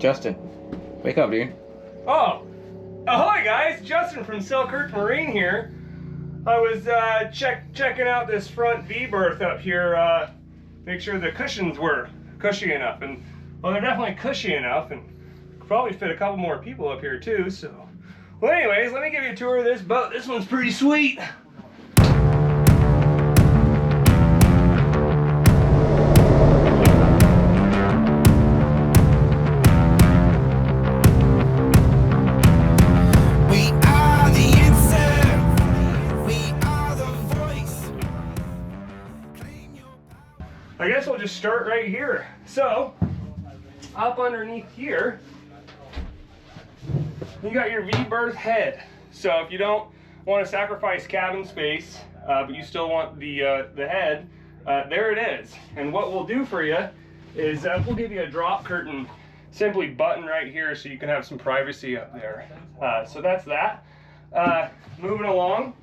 Justin, wake up, dude. Oh, ahoy guys! Justin from Selkirk Marine here. I was checking out this front V berth up here, make sure the cushions were cushy enough, and well, they're definitely cushy enough, and could probably fit a couple more people up here too. So, well, anyways, let me give you a tour of this boat. This one's pretty sweet. I guess we'll just start right here. So, up underneath here, you got your V-berth head. So if you don't want to sacrifice cabin space, but you still want the head, there it is. And what we'll do for you is we'll give you a drop curtain, simply button right here so you can have some privacy up there. So that's that. Moving along,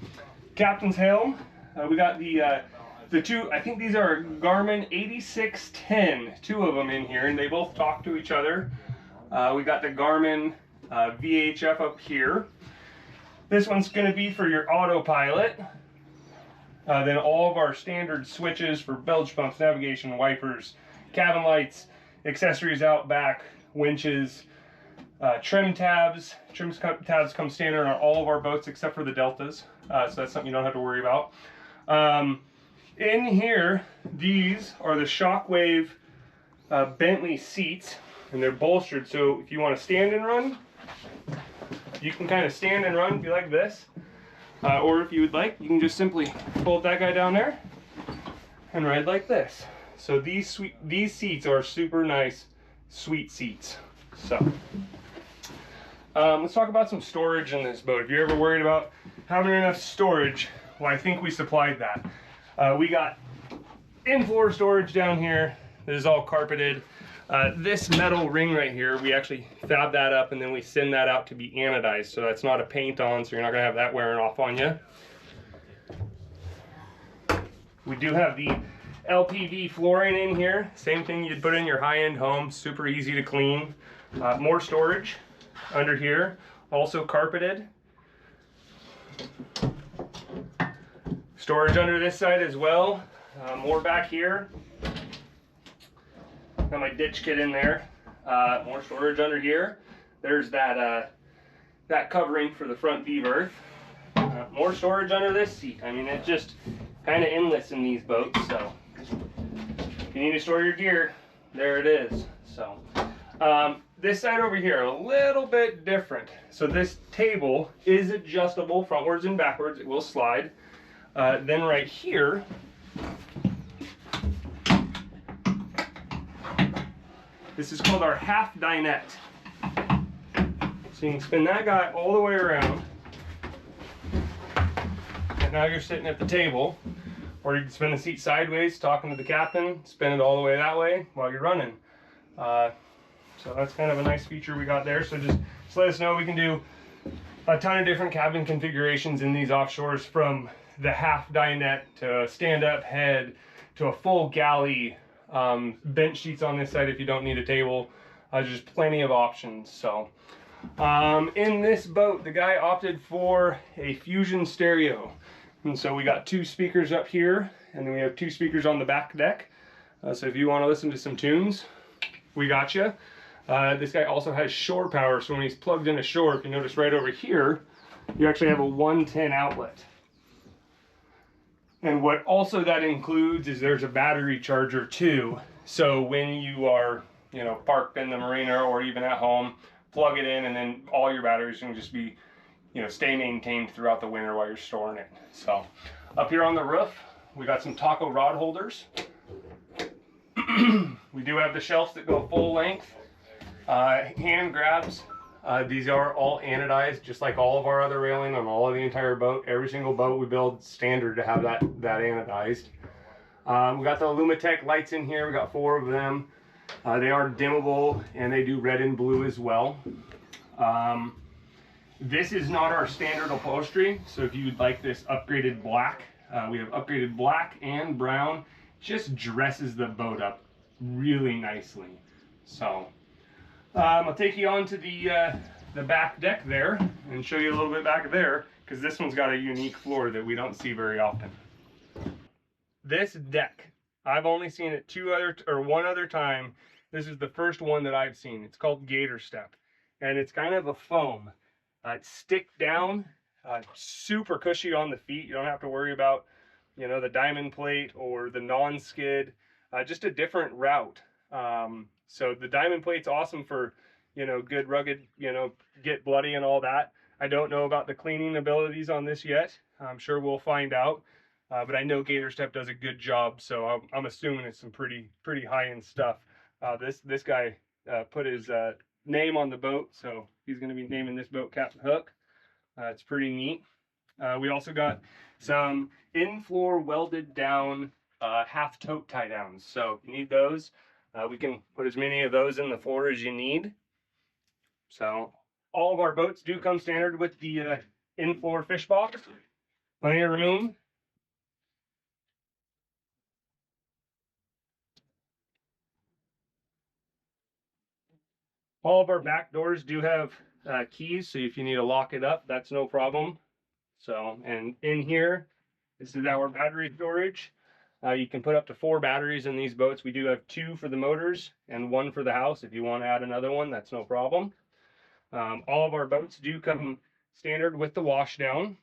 captain's helm. We got the two, I think these are Garmin 8610, two of them in here, and they both talk to each other. We got the Garmin VHF up here. This one's going to be for your autopilot. Then all of our standard switches for bilge pumps, navigation, wipers, cabin lights, accessories out back, winches, trim tabs. Trim tabs come standard on all of our boats except for the Deltas, so that's something you don't have to worry about. In here, these are the Shockwave Bentley seats, and they're bolstered, so if you want to stand and run, you can kind of stand and run, be like this. Or if you would like, you can just simply fold that guy down there and ride like this. So these seats are super nice, sweet seats. So, let's talk about some storage in this boat. If you're ever worried about having enough storage, well, I think we supplied that. We got in-floor storage down here. This is all carpeted. This metal ring right here, we actually fab that up and then we send that out to be anodized. So that's not a paint on, so you're not gonna have that wearing off on you. We do have the LPV flooring in here. Same thing you'd put in your high-end home, super easy to clean. More storage under here, also carpeted. Storage under this side as well. More back here. Got my ditch kit in there. More storage under here. There's that that covering for the front V berth. More storage under this seat. I mean, it's just kind of endless in these boats. So if you need to store your gear, there it is. So this side over here, a little bit different. So this table is adjustable frontwards and backwards. It will slide. Then right here, this is called our half dinette. So you can spin that guy all the way around, and now you're sitting at the table, or you can spin the seat sideways, talking to the captain, spin it all the way that way while you're running. So that's kind of a nice feature we got there. So just let us know. We can do a ton of different cabin configurations in these offshores, from the half dinette to a stand-up head to a full galley, bench seats on this side if you don't need a table. There's just plenty of options. So in this boat, the guy opted for a Fusion stereo, and so we got two speakers up here, and then we have two speakers on the back deck. So if you want to listen to some tunes, we got you. This guy also has shore power, so when he's plugged into shore, if you notice right over here, you actually have a 110 outlet. And what also that includes is there's a battery charger too. So when you are, you know, parked in the marina or even at home, plug it in, and then all your batteries can just be, you know, stay maintained throughout the winter while you're storing it. So up here on the roof, we got some taco rod holders. We do have the shelves that go full length. Hand grabs. These are all anodized, just like all of our other railing on all of the entire boat. Every single boat we build standard to have that anodized. We got the Lumitech lights in here. We got 4 of them. They are dimmable, and they do red and blue as well. This is not our standard upholstery, so if you'd like this upgraded black, we have upgraded black and brown. Just dresses the boat up really nicely. So I'll take you onto the back deck there and show you a little bit back there, because this one's got a unique floor that we don't see very often. This deck, I've only seen it one other time. This is the first one that I've seen. It's called Gator Step, and it's kind of a foam. It's stick down, super cushy on the feet. You don't have to worry about, you know, the diamond plate or the non-skid. Just a different route. So the diamond plate's awesome for, you know, good rugged, you know, get bloody and all that. I don't know about the cleaning abilities on this yet. I'm sure we'll find out. But I know Gator Step does a good job, so I'm assuming it's some pretty high-end stuff. This guy put his name on the boat, so he's going to be naming this boat Captain Hook. It's pretty neat. We also got some in-floor welded down half tote tie downs. So if you need those, we can put as many of those in the floor as you need. So all of our boats do come standard with the in-floor fish box. Plenty of room. All of our back doors do have keys, so if you need to lock it up, that's no problem. So, and in here, this is our battery storage. You can put up to 4 batteries in these boats. We do have 2 for the motors and 1 for the house. If you want to add another one, that's no problem. All of our boats do come standard with the washdown.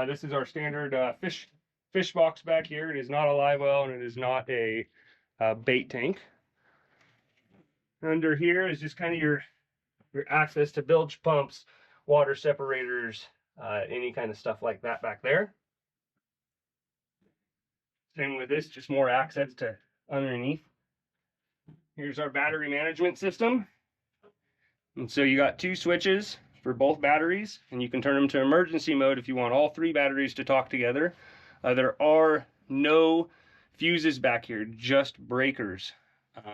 This is our standard fish box back here. It is not a live well, and it is not a bait tank. Under here is just kind of your access to bilge pumps, water separators, any kind of stuff like that back there. Same with this, just more access to underneath. Here's our battery management system. And so you got 2 switches for both batteries, and you can turn them to emergency mode if you want all 3 batteries to talk together. There are no fuses back here, just breakers.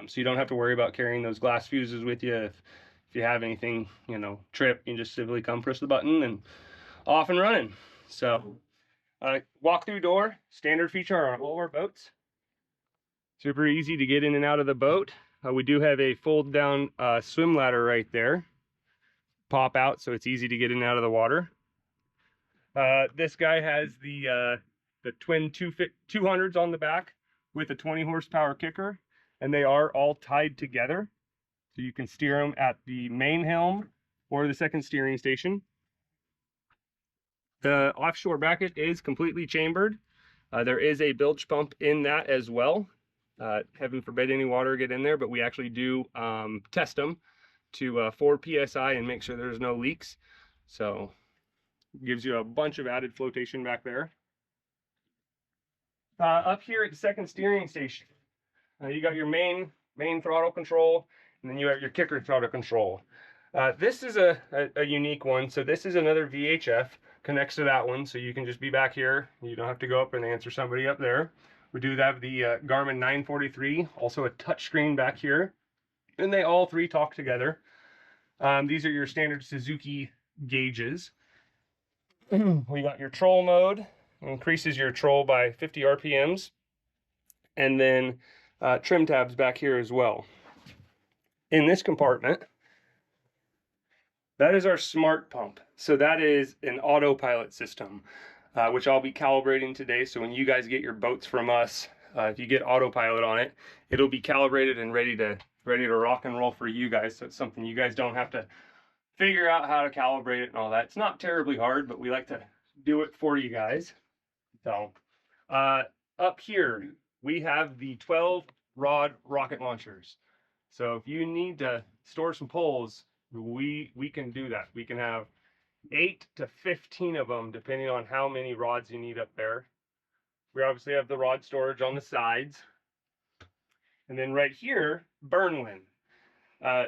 So you don't have to worry about carrying those glass fuses with you. If you have anything, you know, trip, you just simply come press the button and off and running. So walk-through door, standard feature on all our boats. Super easy to get in and out of the boat. We do have a fold-down swim ladder right there. Pop out, so it's easy to get in and out of the water. This guy has the twin 200s on the back with a 20 horsepower kicker, and they are all tied together, so you can steer them at the main helm or the second steering station. The offshore bracket is completely chambered. There is a bilge pump in that as well. Heaven forbid any water get in there, but we actually do test them to 4 psi and make sure there's no leaks. So it gives you a bunch of added flotation back there. Up here at the second steering station, you got your main throttle control, and then you have your kicker throttle control. This is a unique one. So this is another VHF, connects to that one, so you can just be back here. You don't have to go up and answer somebody up there. We do have the Garmin 943, also a touchscreen back here, and they all 3 talk together. These are your standard Suzuki gauges. We got your troll mode, increases your troll by 50 RPMs, and then trim tabs back here as well. In this compartment, that is our smart pump. So that is an autopilot system, which I'll be calibrating today. So when you guys get your boats from us, if you get autopilot on it, it'll be calibrated and ready to rock and roll for you guys. So it's something you guys don't have to figure out how to calibrate it and all that. It's not terribly hard, but we like to do it for you guys. So up here, we have the 12 rod rocket launchers. So if you need to store some poles, we can do that. We can have 8 to 15 of them, depending on how many rods you need up there. We obviously have the rod storage on the sides. And then right here, burn wind.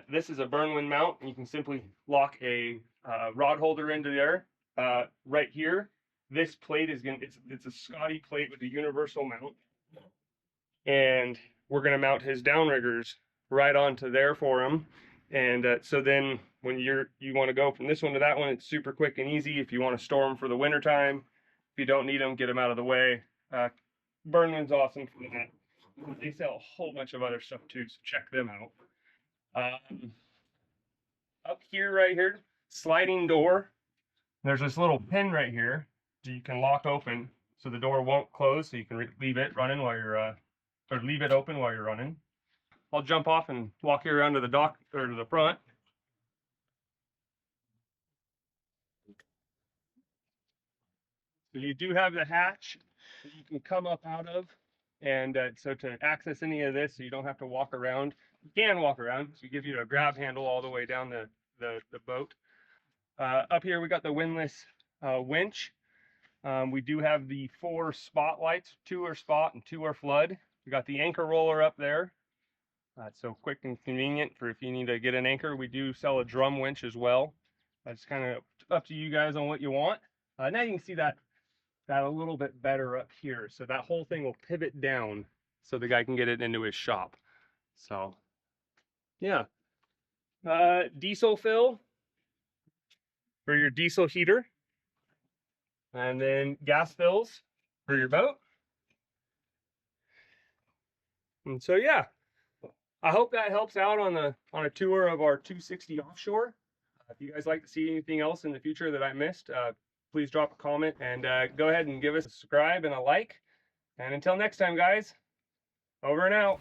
This is a burn wind mount, and you can simply lock a rod holder into there. Right here, this plate is it's a Scotty plate with a universal mount, and we're gonna mount his downriggers right onto there for him. And so then when you want to go from this one to that one, it's super quick and easy. If you want to store them for the winter time, if you don't need them, get them out of the way. Burnman's awesome for that. They sell a whole bunch of other stuff too, so check them out. up here, right here, sliding door. There's this little pin right here that you can lock open so the door won't close, so you can leave it running while you're, or leave it open while you're running. I'll jump off and walk you around to the dock, or to the front. So you do have the hatch that you can come up out of, and so to access any of this, so you don't have to walk around. You can walk around, so it gives you a grab handle all the way down the boat. Up here we got the windlass winch. We do have the 4 spotlights, 2 are spot and 2 are flood. We got the anchor roller up there. So quick and convenient for if you need to get an anchor. We do sell a drum winch as well. That's kind of up to you guys on what you want. Now you can see that a little bit better up here. So that whole thing will pivot down so the guy can get it into his shop. So yeah. Diesel fill for your diesel heater. And then gas fills for your boat. And so yeah, I hope that helps out on a tour of our 260 offshore. If you guys like to see anything else in the future that I missed, please drop a comment and go ahead and give us a subscribe and a like. And until next time, guys, over and out.